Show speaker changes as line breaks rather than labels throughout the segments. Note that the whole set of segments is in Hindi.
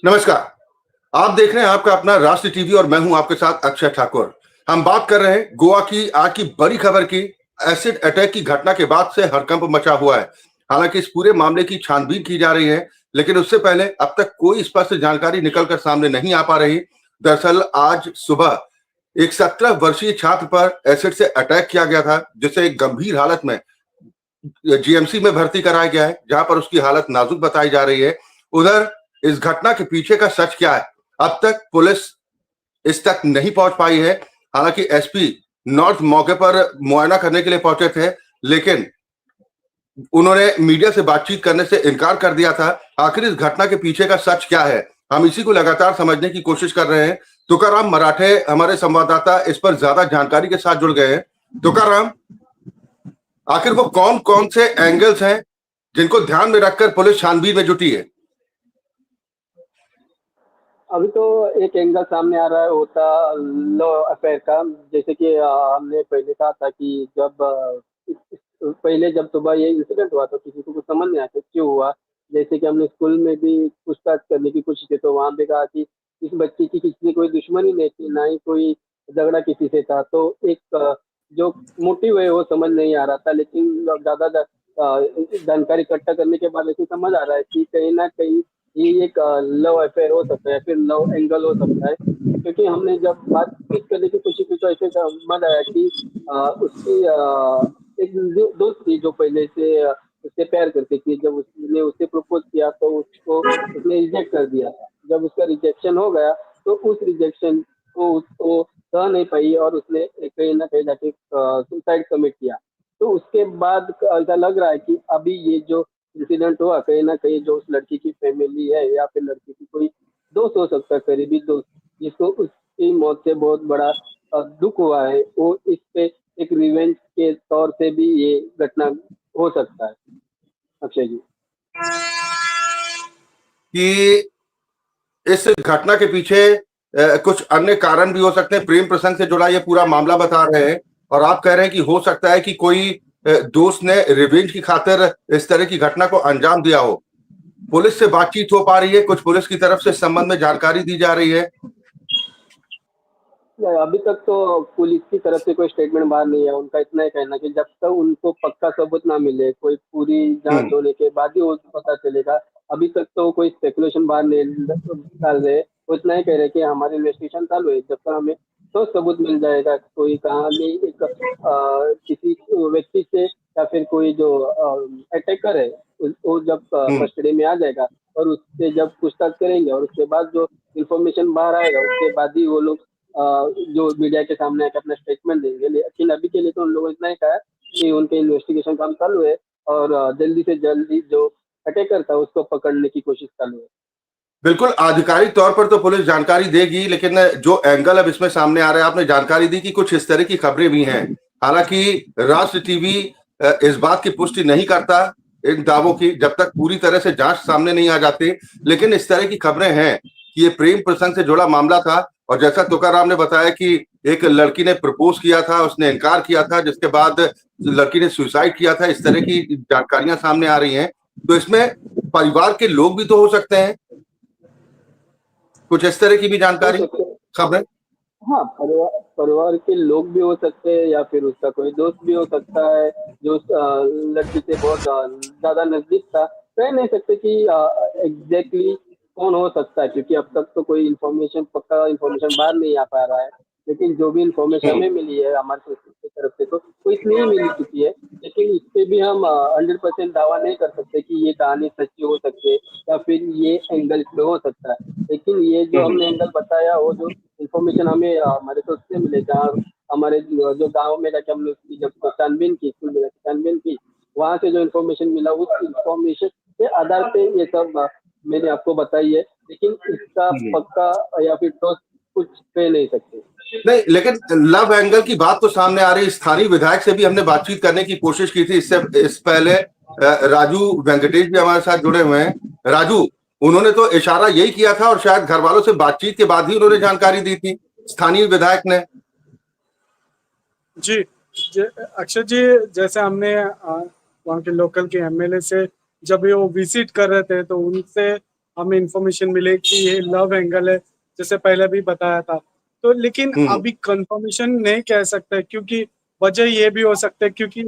नमस्कार। आप देख रहे हैं आपका अपना राष्ट्र टीवी और मैं हूं आपके साथ अक्षय ठाकुर। हम बात कर रहे हैं गोवा की आज की बड़ी खबर की। एसिड अटैक की घटना के बाद से हड़कंप मचा हुआ है। हालांकि इस पूरे मामले की छानबीन की जा रही है, लेकिन उससे पहले अब तक कोई स्पष्ट जानकारी निकलकर सामने नहीं आ पा रही। दरअसल आज सुबह एक 17 वर्षीय छात्र पर एसिड से अटैक किया गया था, जिसे एक गंभीर हालत में जीएमसी में भर्ती कराया गया है, जहां पर उसकी हालत नाजुक बताई जा रही है। उधर इस घटना के पीछे का सच क्या है, अब तक पुलिस इस तक नहीं पहुंच पाई है। हालांकि एसपी नॉर्थ मौके पर मुआयना करने के लिए पहुंचे थे, लेकिन उन्होंने मीडिया से बातचीत करने से इनकार कर दिया था। आखिर इस घटना के पीछे का सच क्या है, हम इसी को लगातार समझने की कोशिश कर रहे हैं। तुकाराम मराठे हमारे संवाददाता इस पर ज्यादा जानकारी के साथ जुड़ गए हैं। तुकाराम, आखिर वो कौन कौन से एंगल्स हैं जिनको ध्यान में रखकर पुलिस छानबीन में जुटी है?
अभी तो एक एंगल सामने आ रहा है होता लॉ अफेयर का। जैसे कि हमने पहले कहा था कि पहले जब सुबह ये इंसिडेंट हुआ तो किसी को कुछ समझ नहीं आया कि क्यों हुआ। जैसे कि हमने स्कूल में भी पूछताछ करने की कोशिश की तो वहाँ पे कहा कि इस बच्चे की किसी से कोई दुश्मनी नहीं थी, ना ही कोई झगड़ा किसी से था। तो एक जो मोटिव है वो समझ नहीं आ रहा था, लेकिन ज़्यादा जानकारी इकट्ठा करने के बाद ऐसे समझ आ रहा है कि कहीं ना कहीं ये एक लव अफेयर हो सकता है, फिर लव एंगल हो सकता है। क्योंकि हमने जब बातचीत करने की कोशिश की तो ऐसे समझ आया कि उसकी एक दोस्त थी जो पहले से उससे प्यार करती थी। जब उसने उससे प्रपोज किया तो उसको उसने रिजेक्ट कर दिया। जब उसका रिजेक्शन हो गया तो उस रिजेक्शन को उसको सह नहीं पाई और उसने कहीं ना कहीं जाके सुसाइड कमिट किया। तो उसके बाद ऐसा लग रहा है कि अभी ये जो इंसिडेंट हुआ कहीं ना कहीं जो उस लड़की की फैमिली है या फिर लड़की की कोई दोस्त हो सकता है, करीबी दोस्त, जिसको उसकी मौत से बहुत बड़ा दुख हुआ है, वो इस पे एक रिवेंज के तौर से भी ये घटना हो सकता है। अक्षय जी।
कि इस घटना के पीछे कुछ अन्य कारण भी हो सकते हैं। प्रेम प्रसंग से जुड़ा ये पूरा मामला बता रहे हैं और आप कह रहे हैं कि हो सकता है कि कोई दोस्त ने रिवेंज की खातिर इस तरह की घटना को अंजाम दिया हो। पुलिस से बातचीत हो पा रही है? कुछ पुलिस की तरफ से इस संबंध में जानकारी दी जा रही है?
अभी तक तो पुलिस की तरफ से कोई स्टेटमेंट बाहर नहीं है। उनका इतना ही कहना है कि जब तक उनको पक्का सबूत ना मिले, कोई पूरी जांच
हम्म।
होने के बाद ही वो पता चलेगा। अभी तक तो कोई स्पेकुलेशन बाहर नहीं डाल रहे। वो इतना ही कह रहे कि हमारी इन्वेस्टिगेशन चालू है, जब तक हमें तो सबूत मिल जाएगा। कोई कहानी एक किसी व्यक्ति से या फिर कोई जो अटैकर है वो जब
हम्म।
कस्टडी में आ जाएगा और उससे जब पूछताछ करेंगे और उसके बाद जो इन्फॉर्मेशन बाहर आएगा उसके बाद ही वो लोग जो मीडिया के सामने आकर अपना स्टेटमेंट देंगे। लेकिन अभी के लिए तो उन लोगों ने इतना ही कहा है कि उनके इन्वेस्टिगेशन काम चालू है और जल्दी से जल्दी जो अटैकर था उसको पकड़ने की कोशिश चालू है।
बिल्कुल, आधिकारिक तौर पर तो पुलिस जानकारी देगी, लेकिन जो एंगल अब इसमें सामने आ रहा है, आपने जानकारी दी कि कुछ इस तरह की खबरें भी हैं। हालांकि राष्ट्र टीवी इस बात की पुष्टि नहीं करता इन दावों की जब तक पूरी तरह से जांच सामने नहीं आ जाती। लेकिन इस तरह की खबरें हैं कि ये प्रेम प्रसंग से जुड़ा मामला था और जैसा तुकाराम ने बताया कि एक लड़की ने प्रपोज किया था, उसने इनकार किया था, जिसके बाद लड़की ने सुसाइड किया था। इस तरह की जानकारियां सामने आ रही हैं, तो इसमें परिवार के लोग भी तो हो सकते हैं। कुछ इस तरह की भी
हो
जानकारी,
सकते हैं।
खबरें।
हाँ, परिवार परिवार के लोग भी हो सकते हैं या फिर उसका कोई दोस्त भी हो सकता है जो उस लड़की से बहुत ज्यादा नजदीक था। कह नहीं सकते कि एग्जैक्टली कौन हो सकता है, क्योंकि अब तक तो कोई इन्फॉर्मेशन पक्का इन्फॉर्मेशन बाहर नहीं आ पा रहा है। लेकिन जो भी इन्फॉर्मेशन
हम्म।
हमें मिली है हमारे सोसाइटी की तरफ से तो वो इतनी ही मिल चुकी है। लेकिन इस पे भी हम 100% दावा नहीं कर सकते कि ये कहानी सच्ची हो सकती है या फिर ये एंगल पे हो सकता है। लेकिन ये जो
हम्म।
हमने एंगल बताया वो जो इन्फॉर्मेशन हमें हमारे सोर्स से मिले, जहाँ हमारे जो गांव में जाके हमने उसकी जब छानबीन की, स्कूल में जाके छानबीन की, वहाँ से जो इन्फॉर्मेशन मिला उस इन्फॉर्मेशन के आधार पे ये सब मैंने आपको बताई है। लेकिन इसका
हम्म।
पक्का या फिर ठोस कुछ कह नहीं सकते।
नहीं, लेकिन लव एंगल की बात तो सामने आ रही। स्थानीय विधायक से भी हमने बातचीत करने की कोशिश की थी इससे इस पहले। राजू वेंकटेश भी हमारे साथ जुड़े हुए हैं। राजू, उन्होंने तो इशारा यही किया था और शायद घर वालों से बातचीत के बाद ही उन्होंने जानकारी दी थी, स्थानीय विधायक ने।
जी। अक्षय जी, जैसे हमने वहाँ के लोकल के एमएलए से जब ये वो विजिट कर रहे थे तो उनसे हमें इंफॉर्मेशन मिले कि ये लव एंगल है, जैसे पहले भी बताया था। तो लेकिन अभी कंफर्मेशन नहीं कह सकते, क्योंकि वजह ये भी हो सकता है क्योंकि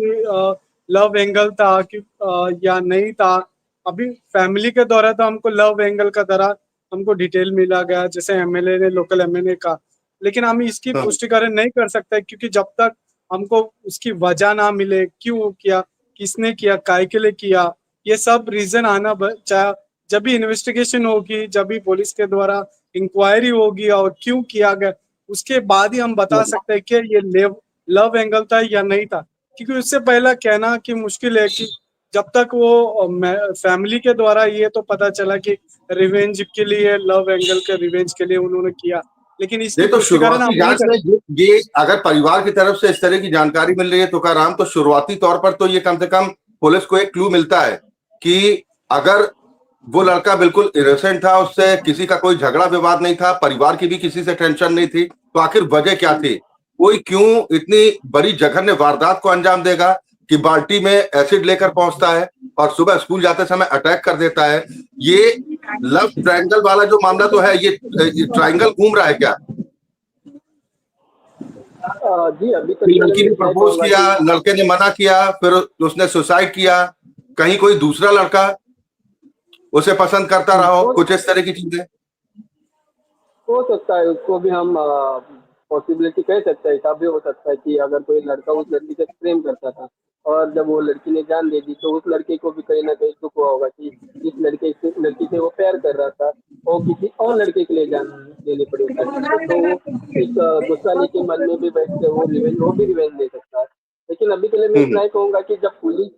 लव एंगल था कि या नहीं था। अभी फैमिली के द्वारा तो हमको लव एंगल का तरह हमको डिटेल मिला गया, जैसे एमएलए ने, लोकल एमएलए का। लेकिन हम इसकी
हाँ।
पुष्टिकरण नहीं कर सकते क्योंकि जब तक हमको उसकी वजह ना मिले, क्यों किया, किसने किया, काय के लिए किया, ये सब रीजन आना जब भी इन्वेस्टिगेशन होगी, जब भी पुलिस के द्वारा इंक्वायरी होगी और क्यों किया गया, उसके बाद ही हम बता सकते हैं कि ये लव एंगल था या नहीं था। क्योंकि उससे पहला कहना कि मुश्किल है कि जब तक वो फैमिली के द्वारा ये तो पता चला कि रिवेंज के लिए, लव एंगल के रिवेंज के लिए उन्होंने किया, लेकिन इसकी
नहीं तो
पुष्टिकरण हम
शुरुआती
नहीं
जांच
कर।
में ये अगर परिवार की तरफ से इस तरह की जानकारी मिल रही है तुकाराम, तो शुरुआती तौर पर तो ये कम से कम पुलिस को एक क्लू मिलता है कि अगर वो लड़का बिल्कुल इनोसेंट था, उससे किसी का कोई झगड़ा विवाद नहीं था, परिवार की भी किसी से टेंशन नहीं थी, तो आखिर वजह क्या थी? कोई क्यों इतनी बड़ी जघन्य वारदात को अंजाम देगा कि बाल्टी में एसिड लेकर पहुंचता है और सुबह स्कूल जाते समय अटैक कर देता है? ये लव ट्रायंगल वाला जो मामला तो है, ये ट्रायंगल घूम रहा है क्या?
जी, अभी तक
कि
के लिए
लड़की
मैं
ने
इतना ही
प्रपोज
कहूंगा
किया,
कि
लड़के ने मना किया, फिर उसने सुसाइड किया, कहीं कोई दूसरा लड़का उसे पसंद करता रहा हो, कुछ इस तरह की चीजें।
हो सकता है, उसको भी हम पॉसिबिलिटी कह सकते हैं, ऐसा भी हो सकता है कि अगर कोई लड़का उस लड़की से प्रेम करता था और जब वो लड़की ने जान दे दी तो उस लड़के को भी कहीं ना कहीं दुख हुआ होगा कि इस लड़की से वो प्यार कर रहा था और किसी और लड़के के लिए जान देनी पड़ी उस लड़की को, तो वो एक गुस्सा लेके मन में भी बैठ के वो भी रिवेंज ले सकता है। लेकिन अभी के लिए मैं
हम्म
इतना ही कहूंगा कि जब पुलिस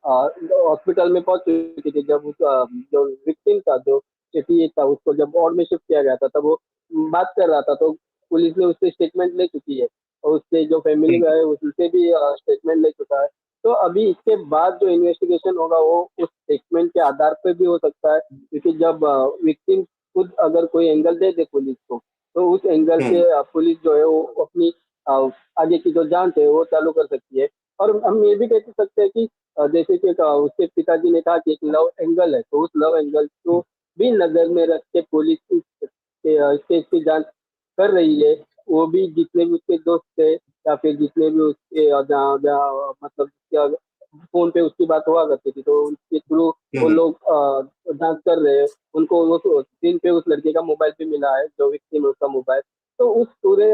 हॉस्पिटल में पहुंच चुकी थी, जब जो विक्टिम था, जो 88 था, उसको जब वार्ड में शिफ्ट किया गया था, तब वो बात कर रहा था, तो पुलिस ने उससे स्टेटमेंट ले चुकी है और उससे जो फैमिली में है उससे भी स्टेटमेंट ले चुका है। तो अभी इसके बाद जो इन्वेस्टिगेशन होगा वो उस स्टेटमेंट के आधार पर भी हो सकता है, क्योंकि जब विक्टिम खुद अगर कोई एंगल दे दे पुलिस को, तो उस एंगल से
हम्म
पुलिस जो है वो अपनी आगे की जो जांच है वो चालू कर सकती है। और हम ये भी कह सकते हैं कि जैसे कि उसके पिताजी ने कहा कि एक लव एंगल है, तो उस लव एंगल को भी नजर में रख के पुलिस इस केस की जांच कर रही है। वो भी जितने भी उसके दोस्त थे या फिर जितने भी उसके जहाँ जहाँ मतलब क्या फोन पे उसकी बात हुआ करती थी, तो उनके थ्रू वो
हम्म।
लोग जांच कर रहे हैं। उनको वो स्क्रीन पे उस लड़के का मोबाइल भी मिला है, जो विक्टिम है उसका मोबाइल। तो उस पूरे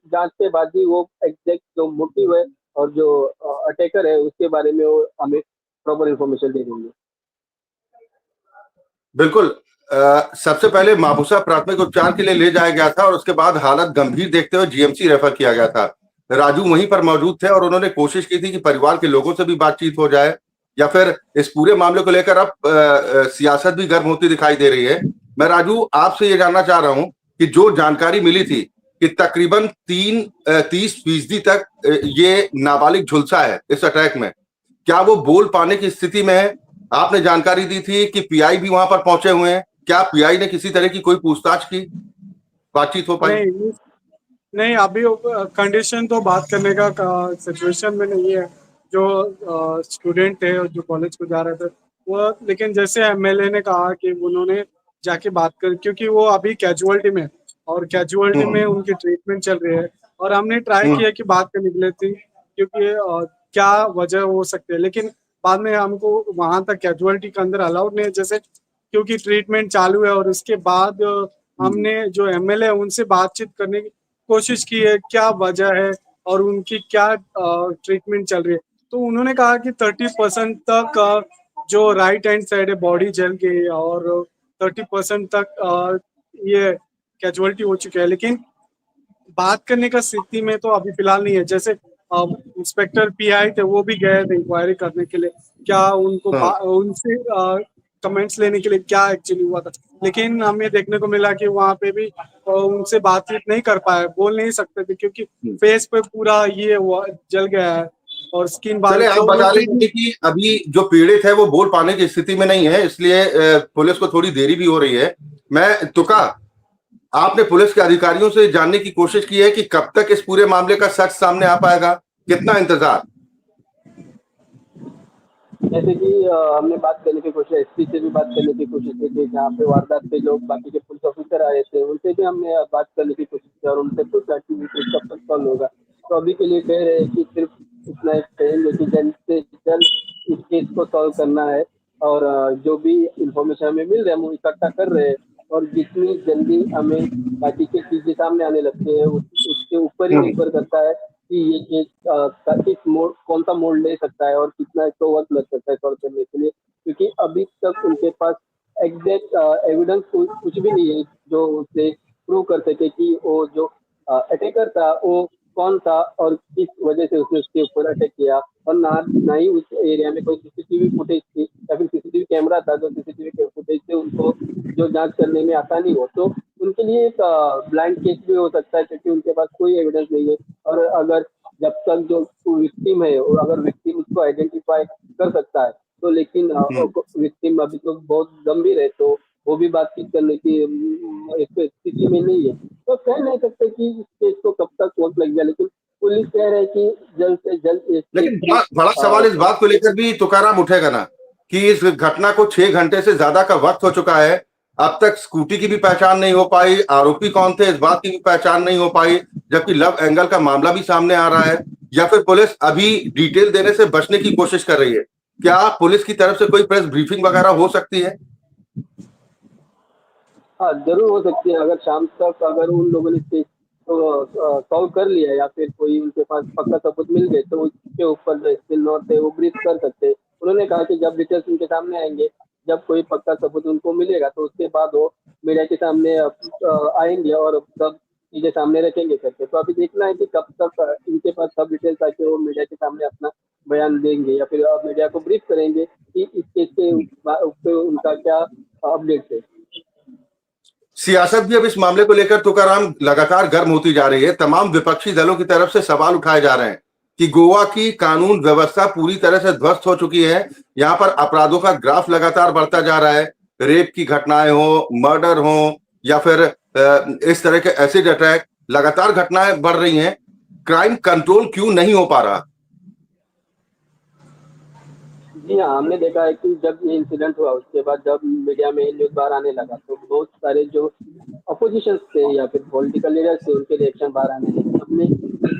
जांच के बाद ही वो एग्जैक्ट जो मोटिव है और जो अटैकर है उसके बारे में वो हमें प्रॉपर इन्फॉर्मेशन दे देंगे।
बिल्कुल। सबसे पहले मापुसा प्राथमिक उपचार के लिए ले जाया गया था और उसके बाद हालत गंभीर देखते हुए जीएमसी रेफर किया गया था। राजू वहीं पर मौजूद थे और उन्होंने कोशिश की थी कि परिवार के लोगों से भी बातचीत हो जाए या फिर इस पूरे मामले को लेकर अब सियासत भी गर्म होती दिखाई दे रही है। मैं राजू आपसे ये जानना चाह रहा हूं कि जो जानकारी मिली थी कि तकरीबन 30% तक ये नाबालिग झुलसा है इस अटैक में, क्या वो बोल पाने की स्थिति में है? आपने जानकारी दी थी कि पीआई भी वहां पर पहुंचे हुए हैं, क्या पीआई ने किसी तरह की कोई पूछताछ की, बातचीत हो पाई?
नहीं नहीं, अभी कंडीशन तो बात करने का सिचुएशन में नहीं है। जो स्टूडेंट थे और जो कॉलेज को जा रहे थे वो, लेकिन जैसे एमएलए ने कहा कि उन्होंने जाके बात कर, क्योंकि वो अभी कैजुअलिटी में, और कैजुअलिटी में
हम्म
उनकी ट्रीटमेंट चल रही है। और हमने ट्राई
हम्म
किया कि बात करने के लिए थी, क्योंकि क्या वजह हो सकती है, लेकिन बाद में हमको वहां तक कैजुअलिटी के अंदर अलाउड नहीं है, जैसे क्योंकि ट्रीटमेंट चालू है। और उसके बाद हमने जो एमएलए उनसे बातचीत करने की कोशिश की है, क्या वजह है और उनकी क्या ट्रीटमेंट चल रही है। तो उन्होंने कहा कि 30% तक जो राइट हैंड साइड है बॉडी जल गई और 30% तक ये कैजुअलिटी हो चुकी है। लेकिन बात करने का स्थिति में तो अभी फिलहाल नहीं है। जैसे इंस्पेक्टर पीआई थे, वो भी गए थे इंक्वायरी करने के लिए, क्या उनको
हाँ।
उनसे कमेंट्स लेने के लिए क्या एक्चुअली हुआ था। लेकिन हमें देखने को मिला कि वहां पे भी उनसे बातचीत नहीं कर पाए, बोल नहीं सकते थे, क्योंकि फेस पे पूरा ये जल गया है और स्किन बाहर,
चले, आप
तो वो
बता रहे थे
ट्रीटमेंट।
कि अभी जो पीड़ित है वो बोल पाने की स्थिति में नहीं है, इसलिए पुलिस को थोड़ी देरी भी हो रही है। मैं तुका, आपने पुलिस के अधिकारियों से जानने की कोशिश की है कि कब तक इस पूरे मामले का सच सामने आ पाएगा? कितना इंतजार?
जैसे कि हमने बात करने की कोशिश, एसपी से भी बात करने की कोशिश की थी, जहाँ पे वारदात पे लोग बाकी के पुलिस ऑफिसर आए थे, उनसे भी हमने बात करने की कोशिश की और उनसे पूछा कि ये केस कब तक सॉल्व होगा। तो अभी के लिए कह रहे हैं कि सिर्फ इतना ही कहेंगे कि जल्द से जल्द इस केस को सॉल्व करना है और जो भी इंफॉर्मेशन हमें मिल रहा है हम वो इकट्ठा कर रहे हैं और जितनी जल्दी हमें बाकी की चीजें सामने आने लगती है उसके ऊपर ही निर्भर करता है कि ये केस किस मोड़, कौन सा मोड़ ले सकता है और कितना इसको वक्त लग सकता है सॉल्व करने के लिए, क्योंकि अभी तक उनके पास एग्जैक्ट एविडेंस कुछ भी नहीं है जो उसे प्रूव कर सके कि वो जो अटैकर था वो कौन था और किस वजह से उसने उसके ऊपर अटैक किया, और ना ही उस एरिया में कोई सीसीटीवी फुटेज थी या फिर सीसीटीवी कैमरा था जो सीसीटीवी फुटेज से उनको जो जांच करने में आसानी हो। तो उनके लिए एक ब्लाइंड केस भी हो सकता है क्योंकि उनके पास कोई एविडेंस नहीं है, और अगर जब तक जो विक्टिम है और अगर विक्टिम उसको आइडेंटिफाई कर सकता है तो, लेकिन विक्टिम अभी तो बहुत गंभीर है तो वो भी बातचीत करने की एक स्थिति में नहीं है, तो कह नहीं सकते कि इस केस को कब तक वक्त लग गया, लेकिन पुलिस कह रहे है कि जल्द से जल्द इस
लेकिन
केस की
बड़ा सवाल इस बात को लेकर भी तुकाराम उठेगा ना कि इस घटना को 6 घंटे से ज्यादा का वक्त हो चुका है, अब तक स्कूटी की भी पहचान नहीं हो पाई, आरोपी कौन थे इस बात की भी पहचान नहीं हो पाई, जबकि लव एंगल का मामला भी सामने आ रहा है, या फिर पुलिस अभी डिटेल देने से बचने की कोशिश कर रही है। क्या पुलिस की तरफ से कोई प्रेस ब्रीफिंग वगैरह हो सकती है?
हाँ जरूर हो सकती है, अगर शाम तक अगर उन लोगों ने केस को सॉल्व कर लिया या फिर कोई उनके पास पक्का सबूत मिल गए तो उसके ऊपर जो स्टिल नोट है वो ब्रीफ कर सकते हैं। उन्होंने कहा कि जब डिटेल्स उनके सामने आएंगे, जब कोई पक्का सबूत उनको मिलेगा तो उसके बाद वो मीडिया के सामने आएंगे और सब चीजें सामने रखेंगे करके। तो अभी देखना है कि कब तक इनके पास सब डिटेल्स आके वो मीडिया के सामने अपना बयान देंगे या फिर मीडिया को ब्रीफ करेंगे कि इस केस के ऊपर उनका क्या अपडेट है।
सियासत भी अब इस मामले को लेकर तुकाराम लगातार गर्म होती जा रही है। तमाम विपक्षी दलों की तरफ से सवाल उठाए जा रहे हैं कि गोवा की कानून व्यवस्था पूरी तरह से ध्वस्त हो चुकी है। यहाँ पर अपराधों का ग्राफ लगातार बढ़ता जा रहा है, रेप की घटनाएं हो, मर्डर हो या फिर इस तरह के एसिड अटैक, लगातार घटनाएं बढ़ रही हैं। क्राइम कंट्रोल क्यों नहीं हो पा रहा?
जी हाँ, हमने देखा है कि जब ये इंसिडेंट हुआ उसके बाद जब मीडिया में न्यूज़ बाहर आने लगा तो बहुत सारे जो अपोजिशन थे या फिर पॉलिटिकल लीडर्स थे उनके रिएक्शन बाहर आने लगे। हमने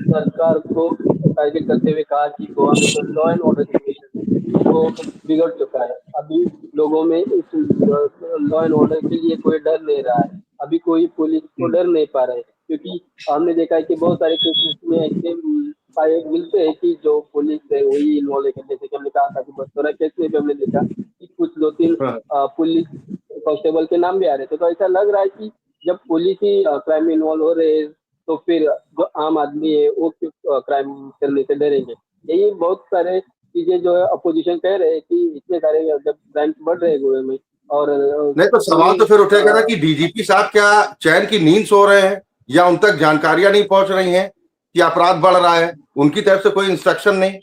सरकार को टारगेट करते हुए कहा कि गोवा में जो लॉ एंड ऑर्डर सिचुएशन है वो बिगड़ चुका है। अभी लोगों में इस लॉ एंड ऑर्डर के लिए कोई डर नहीं रहा है, अभी कोई पुलिस को डर नहीं पा रहा है, क्योंकि हमने देखा है कि बहुत सारे केसेस में ऐसे पाए मिलते हैं कि जो पुलिस है वही इन्वॉल्व है। जैसे कि हमने कहा था कि बस्तौरा केस में भी हमने देखा कि कुछ 2-3 पुलिस कांस्टेबल के नाम भी आ रहे थे। तो ऐसा लग रहा है कि जब पुलिस ही क्राइम में इन्वॉल्व हो रहे हैं तो फिर जो आम आदमी है वो क्यों क्राइम करने से डरेंगे। यही बहुत सारे चीजें जो है अपोजिशन कह रहे हैं कि इतने सारे जब क्राइम बढ़ रहे हैं गोवा में और
नहीं तो सवाल तो फिर उठेगा ना कि डीजीपी साहब क्या चैन की नींद सो रहे हैं या उन तक जानकारियां नहीं पहुंच रही हैं कि अपराध बढ़ रहा है, उनकी तरफ से कोई इंस्ट्रक्शन नहीं?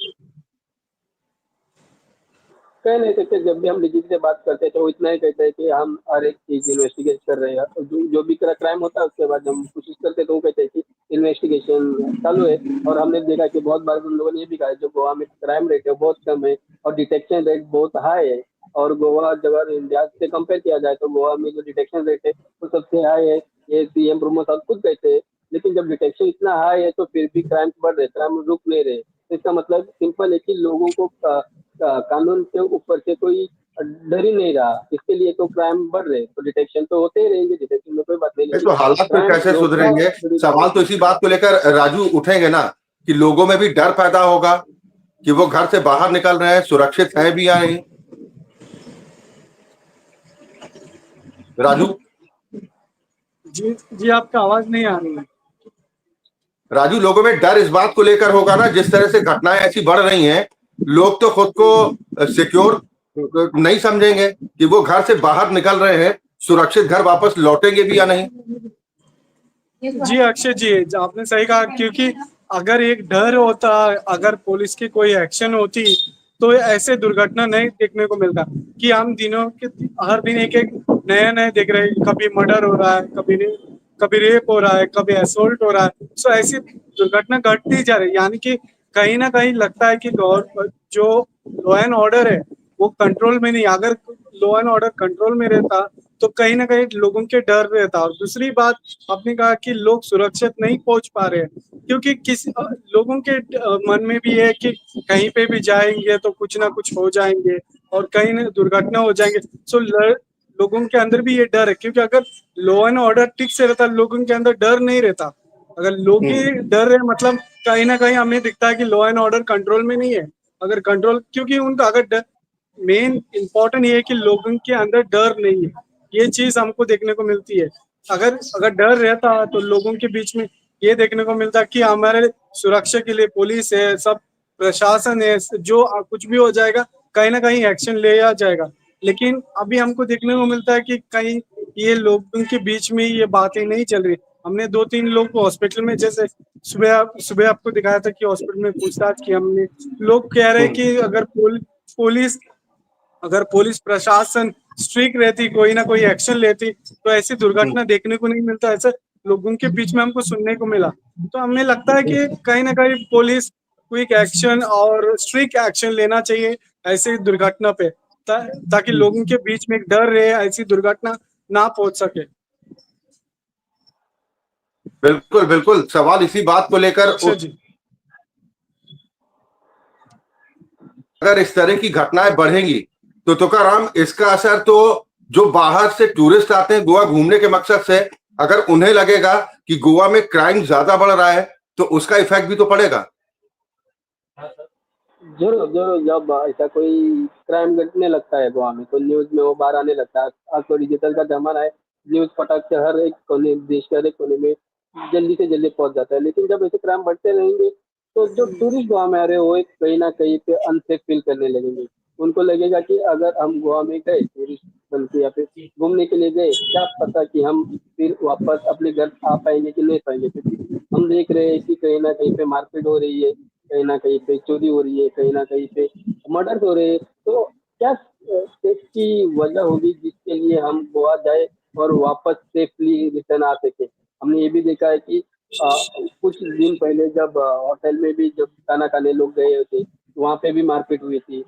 कह नहीं सकते। जब भी हम डीजीपी से बात करते हैं तो वो इतना ही कहते हैं कि हम हर एक चीज इन्वेस्टिगेट कर रहे हैं, और जो भी क्राइम होता है उसके बाद हम कोशिश करते हैं तो वो कहते हैं कि इन्वेस्टिगेशन चालू है। और हमने देखा कि बहुत बार उन लोगों ने ये भी कहा जो गोवा में क्राइम रेट है बहुत कम है और डिटेक्शन रेट बहुत हाई है, और गोवा अगर इंडिया से कंपेयर किया जाए तो गोवा में जो डिटेक्शन रेट है वो सबसे हाई है। ये सीएम प्रमोद साहब खुद कहते हैं, लेकिन जब डिटेक्शन इतना हाई है तो फिर भी क्राइम बढ़ रहे, क्राइम रुक नहीं रहे। तो इसका मतलब सिंपल है कि लोगों को कानून के ऊपर से कोई डर ही नहीं रहा, इसके लिए तो क्राइम बढ़ रहे, तो डिटेक्शन तो होते ही रहेंगे, डिटेक्शन में कोई बात नहीं,
नहीं
लेकिन
तो हालात फिर
क्राइम
कैसे
रोकना
सुधरेंगे?
थोड़ी
सवाल तो इसी बात को लेकर राजू उठेंगे ना कि लोगों में भी डर पैदा होगा कि वो घर से बाहर निकल रहे हैं, सुरक्षित है भी या नहीं। राजू
जी जी, आपका आवाज नहीं आ रही है।
राजू लोगों में डर इस बात को लेकर होगा ना, जिस तरह से घटनाएं ऐसी बढ़ रही हैं, लोग तो खुद को सिक्योर नहीं समझेंगे कि वो घर से बाहर निकल रहे हैं, सुरक्षित घर वापस लौटेंगे भी या नहीं।
जी अक्षय जी, आपने सही कहा, क्योंकि अगर एक डर होता, अगर पुलिस की कोई एक्शन होती तो ऐसे दुर्घटना नहीं देखने को मिलता कि हम दिनों के हर दिन एक एक नए नए देख रहे हैं। कभी मर्डर हो रहा है, कभी रेप हो रहा है, कभी असोल्ट हो रहा है। सो ऐसी दुर्घटना घटती जा रही है, यानी कि कहीं ना कहीं लगता है कि जो लॉ एंड ऑर्डर है वो कंट्रोल में नहीं। अगर लॉ एंड ऑर्डर कंट्रोल में रहता तो कहीं ना कहीं लोगों के डर रहता। और दूसरी बात आपने कहा कि लोग सुरक्षित नहीं पहुंच पा रहे हैं, क्योंकि लोगों के मन में भी है कि कहीं पे भी जाएंगे तो कुछ ना कुछ हो जाएंगे और कहीं ना दुर्घटना हो जाएंगे। सो लोगों के अंदर भी ये डर है, क्योंकि अगर लॉ एंड ऑर्डर ठीक से रहता, लोगों के अंदर डर नहीं रहता। अगर लोग ही डर है, मतलब कहीं ना कहीं हमें दिखता है कि लॉ एंड ऑर्डर कंट्रोल में नहीं है। अगर कंट्रोल, क्योंकि उनका अगर मेन इम्पोर्टेंट ये है कि लोगों के अंदर डर नहीं है, ये चीज हमको देखने को मिलती है। अगर अगर डर रहता तो लोगों के बीच में ये देखने को मिलता कि हमारे सुरक्षा के लिए पुलिस है, सब प्रशासन है, जो कुछ भी हो जाएगा कहीं ना कहीं एक्शन लिया जाएगा। लेकिन अभी हमको देखने को मिलता है कि कहीं ये लोगों के बीच में ये बातें नहीं चल रही। हमने 2-3 लोग को हॉस्पिटल में, जैसे सुबह आपको दिखाया था कि हॉस्पिटल में पूछताछ की हमने, लोग कह रहे हैं कि अगर पुलिस प्रशासन स्ट्रिक्ट रहती, कोई ना कोई एक्शन लेती, तो ऐसी दुर्घटना देखने को नहीं मिलता। ऐसा लोगों के बीच में हमको सुनने को मिला। तो हमें लगता है कि कहीं ना कहीं पुलिस क्विक एक्शन और स्ट्रिक्ट एक्शन लेना चाहिए ऐसी दुर्घटना पे, ताकि लोगों के बीच में एक डर रहे, ऐसी दुर्घटना ना पहुंच सके।
बिल्कुल बिल्कुल, सवाल इसी बात को लेकर
अच्छा जी।
अगर इस तरह की घटनाएं बढ़ेंगी तो तुकाराम, इसका असर तो जो बाहर से टूरिस्ट आते हैं गोवा घूमने के मकसद से, अगर उन्हें लगेगा कि गोवा में क्राइम ज्यादा बढ़ रहा है तो उसका इफेक्ट भी तो पड़ेगा।
जरूर जरूर, जब ऐसा कोई क्राइम घटने लगता है गोवा में तो न्यूज में वो बाहर आने लगता है। आज तो डिजिटल का जमाना है, न्यूज फटाक से हर एक कोने, देश के हर एक कोने में जल्दी से जल्दी पहुंच जाता है। लेकिन जब ऐसे क्राइम बढ़ते रहेंगे तो जो टूरिस्ट गोवा में आ रहे हैं वो एक कहीं ना कहीं पे अनसेफ फील करने लगेंगे। उनको लगेगा कि अगर हम गोवा में गए टूरिस्ट बन के या फिर घूमने के लिए गए, क्या पता कि हम फिर वापस अपने घर आ पाएंगे कि नहीं पाएंगे, क्योंकि हम देख रहे हैं कि कहीं ना कहीं पे मारपीट हो रही है, कहीं ना कहीं पे चोरी हो रही है, कहीं ना कहीं पे मर्डर हो रहे हैं। तो क्या सेफ्टी वजह होगी जिसके लिए हम गोवा जाए और वापस सेफली रिटर्न आ सके। हमने ये भी देखा है कि कुछ दिन पहले जब होटल में भी जब खाना खाने लोग गए थे, वहाँ पे भी मारपीट हुई थी।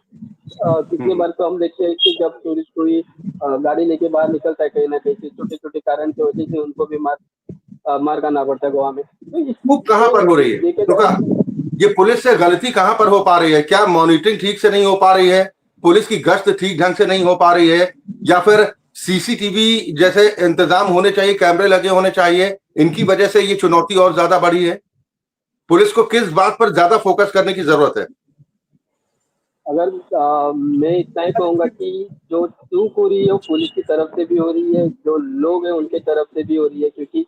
कितनी बार तो हम देखते हैं कि जब टूरिस्ट कोई गाड़ी लेके बाहर निकलता है, कहीं ना कहीं से छोटे छोटे कारण की वजह से उनको भी मार खाना पड़ता है गोवा में। तो
वो कहाँ पर हो रही है
देखे
तो ये पुलिस से गलती कहां पर हो पा रही है? क्या मॉनिटरिंग ठीक से नहीं हो पा रही है, पुलिस की गश्त ठीक ढंग से नहीं हो पा रही है, या फिर सीसीटीवी जैसे इंतजाम होने चाहिए, कैमरे लगे होने चाहिए, इनकी वजह से ये चुनौती और ज्यादा बढ़ी है? पुलिस को किस बात पर ज्यादा फोकस करने की जरूरत है?
अगर मैं इतना ही कहूंगा कि जो चूक हो रही है वो पुलिस की तरफ से भी हो रही है, जो लोग हैं उनके तरफ से भी हो रही है, क्योंकि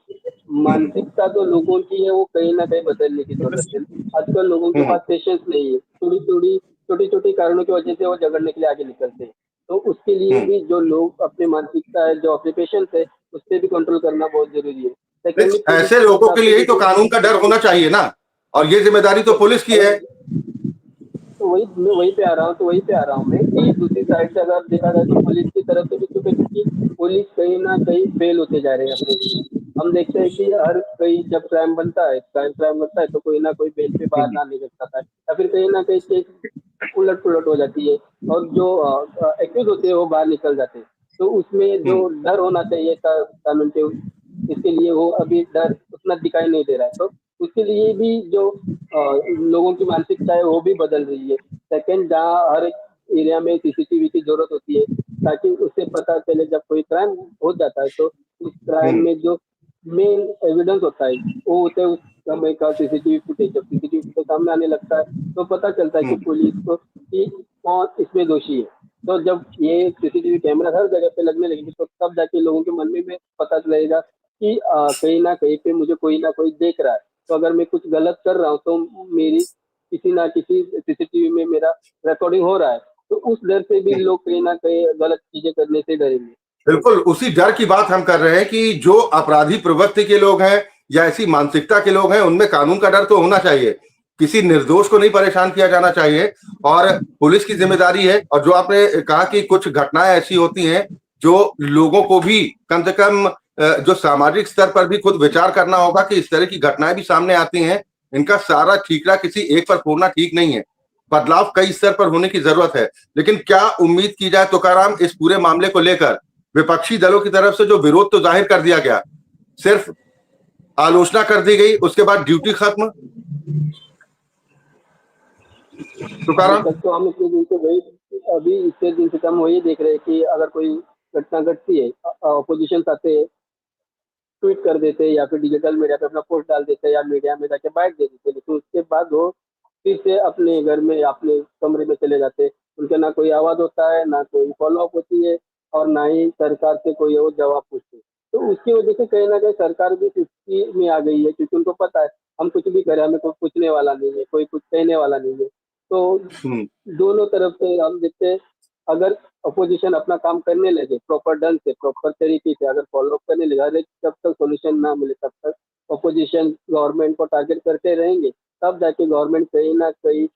मानसिकता जो लोगों की है वो कहीं ना कहीं बदलने की जरूरत है। आजकल लोगों के पास पेशेंस नहीं है, छोटी छोटी कारणों की वजह से वो झगड़ने के लिए आगे निकलते हैं। तो उसके लिए भी जो लोग अपनी मानसिकता है, जो अपने पेशेंस है, उस पर भी कंट्रोल करना बहुत जरूरी है। सेकेंडली
ऐसे लोगों के लिए ही तो कानून का डर होना चाहिए ना, और ये जिम्मेदारी तो पुलिस की है।
तो वहीं पे आ रहा हूँ मैं कि दूसरी साइड से अगर देखा जाए तो पुलिस की तरफ से भी, क्योंकि पुलिस कहीं ना कहीं फेल होते जा रहे हैं अपने लिए। हम देखते हैं कि हर कहीं जब क्राइम बनता है, क्राइम बनता है तो कोई ना कोई बेल पे बाहर ना निकल पाता है, या फिर कहीं ना कहीं केस उलट पुलट हो जाती है और जो एक्यूज होते हैं वो बाहर निकल जाते हैं। तो उसमें जो डर होना चाहिए था कानून के, इसके लिए वो अभी डर उतना दिखाई नहीं दे रहा है। तो उसके लिए भी जो लोगों की मानसिकता है वो भी बदल रही है। सेकंड, जहाँ हर एक एरिया में सीसीटीवी की जरूरत होती है, ताकि उससे पता चले जब कोई क्राइम हो जाता है तो उस क्राइम में जो मेन एविडेंस होता है वो होता है उस समय का सीसीटीवी फुटेज। जब सीसीटीवी फुटेज सामने आने लगता है तो पता चलता है कि पुलिस को कि कौन इसमें दोषी है। तो जब ये सीसीटीवी कैमरा हर जगह पे लगने लगेंगे तो तब जाके लोगों के मन में पता चलेगा कि कहीं ना कहीं पे मुझे कोई ना कोई देख रहा है। तो अगर मैं कुछ गलत कर रहा हूँ तो मेरी किसी ना किसी सीसीटीवी में मेरा रिकॉर्डिंग हो रहा है। तो उस डर से भी लोग कहीं ना कहीं गलत चीजें करने से डरेंगे।
बिल्कुल उसी डर की बात हम कर रहे हैं कि जो अपराधी प्रवृत्ति के लोग हैं या ऐसी मानसिकता के लोग हैं, उनमें कानून का डर तो होना चाहिए। किसी निर्दोष को नहीं परेशान किया जाना चाहिए, और पुलिस की जिम्मेदारी है। और जो आपने कहा कि कुछ घटनाएं ऐसी होती हैं जो लोगों को भी कम से कम जो सामाजिक स्तर पर भी खुद विचार करना होगा कि इस तरह की घटनाएं भी सामने आती हैं, इनका सारा ठीकरा किसी एक पर फोड़ना ठीक नहीं है। बदलाव कई स्तर पर होने की जरूरत है। लेकिन क्या उम्मीद की जाए तुकाराम इस पूरे मामले को लेकर? विपक्षी दलों की तरफ से जो विरोध तो जाहिर कर दिया गया, सिर्फ आलोचना कर दी गई, उसके बाद ड्यूटी खत्म।
अभी
तुकाराम।
तक तो हम इतने दिन से वही, अभी इतने दिन से हम वही देख रहे हैं कि अगर कोई घटना घटती है, अपोजिशन आते हैं, ट्वीट कर देते हैं या फिर डिजिटल मीडिया पे अपना पोस्ट डाल देते हैं या मीडिया में जाके बाइट दे देते हैं, लेकिन उसके बाद वो फिर से अपने घर में अपने कमरे में चले जाते हैं। उनके ना कोई आवाज होता है, ना कोई फॉलो अप होती है, और ना ही सरकार से कोई वो जवाब पूछते। तो उसकी वजह से कहीं ना कहीं सरकार भी सुस्ती में आ गई है, क्योंकि उनको पता है हम कुछ भी करें हमें कोई पूछने वाला नहीं है, कोई कुछ कहने वाला नहीं है। तो दोनों तरफ से हम देखते हैं, अगर अपोजिशन अपना काम करने लगे प्रॉपर ढंग से, प्रॉपर तरीके से अगर फॉलो करने लगे, अरे जब तक सॉल्यूशन ना मिले तब तक अपोजिशन गवर्नमेंट को टारगेट करते रहेंगे, तब जाके गवर्नमेंट कहीं ना कहीं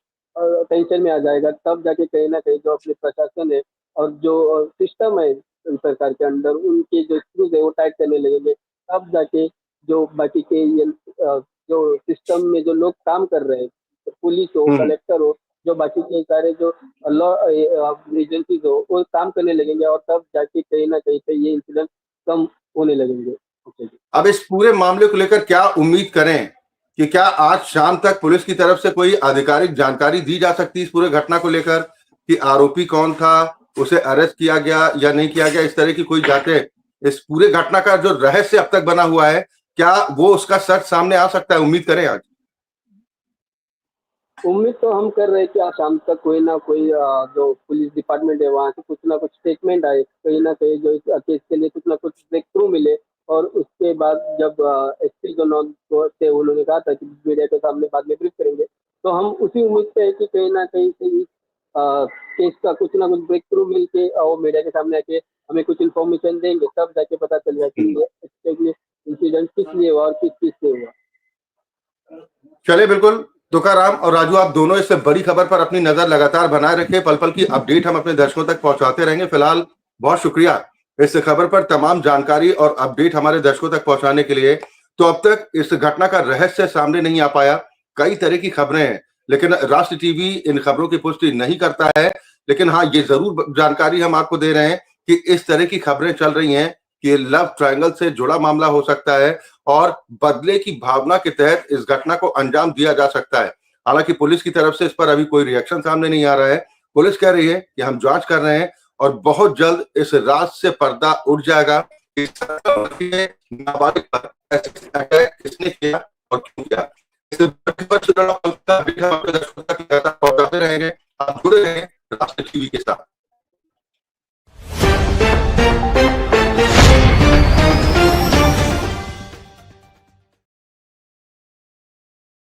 टेंशन में आ जाएगा। तब जाके कहीं ना कहीं जो अपने प्रशासन है और जो सिस्टम है सरकार के अंदर, उनके जो स्क्रूज है वो टाइट करने लगेंगे। तब जाके जो बाकी के जो सिस्टम में जो लोग काम कर रहे हैं, तो पुलिस हो, कलेक्टर हो, जो बाकी के सारे जो लॉ एजेंसीज हो, वो काम करने लगेंगे, और तब जाके कहीं ना कहीं पे ये इंसिडेंट कम होने लगेंगे।
अब इस पूरे मामले को लेकर क्या उम्मीद करें कि क्या आज शाम तक पुलिस की तरफ से कोई आधिकारिक जानकारी दी जा सकती है इस पूरे घटना को लेकर, कि आरोपी कौन था, उसे अरेस्ट किया गया या नहीं किया गया, इस तरह की कोई जांचें, इस पूरे घटना का जो रहस्य अब तक बना हुआ है, क्या वो उसका सच सामने आ सकता है? उम्मीद करें आज।
उम्मीद तो हम कर रहे हैं कि आज शाम तक कोई ना कोई जो पुलिस डिपार्टमेंट है वहाँ से कुछ ना कुछ स्टेटमेंट आए, कहीं ना कहीं जो इस केस के लिए कुछ ना कुछ ब्रेक थ्रू मिले। और उसके बाद जब एसपी जो नॉन थे उन्होंने कहा था कि मीडिया के सामने बाद में ब्रीफ करेंगे, तो हम उसी उम्मीद पे है कि कहीं ना कहीं से इस केस का कुछ ना कुछ ब्रेक थ्रू मिल के और मीडिया के सामने आके हमें कुछ इन्फॉर्मेशन देंगे, तब जाके पता चलेगा कि ये इंसिडेंट किस लिए हुआ और किस चीज से हुआ।
चले बिल्कुल, तुकाराम और राजू, आप दोनों इससे बड़ी खबर पर अपनी नजर लगातार बनाए रखें। पल पल की अपडेट हम अपने दर्शकों तक पहुंचाते रहेंगे। फिलहाल बहुत शुक्रिया इस खबर पर तमाम जानकारी और अपडेट हमारे दर्शकों तक पहुंचाने के लिए। तो अब तक इस घटना का रहस्य सामने नहीं आ पाया, कई तरह की खबरें हैं, लेकिन राष्ट्र टीवी इन खबरों की पुष्टि नहीं करता है। लेकिन हाँ, ये जरूर जानकारी हम आपको दे रहे हैं कि इस तरह की खबरें चल रही हैं कि लव ट्रायंगल से जुड़ा मामला हो सकता है और बदले की भावना के तहत इस घटना को अंजाम दिया जा सकता है। हालांकि पुलिस की तरफ से इस पर अभी कोई रिएक्शन सामने नहीं आ रहा है। पुलिस कह रही है कि हम जांच कर रहे हैं और बहुत जल्द इस राज से पर्दा उठ जाएगा कि नाबालिग पर अटैक किसने किया और क्यों किया। इस पर पहुंचाते रहेंगे। आप जुड़े रहेंगे राष्ट्र टीवी के साथ।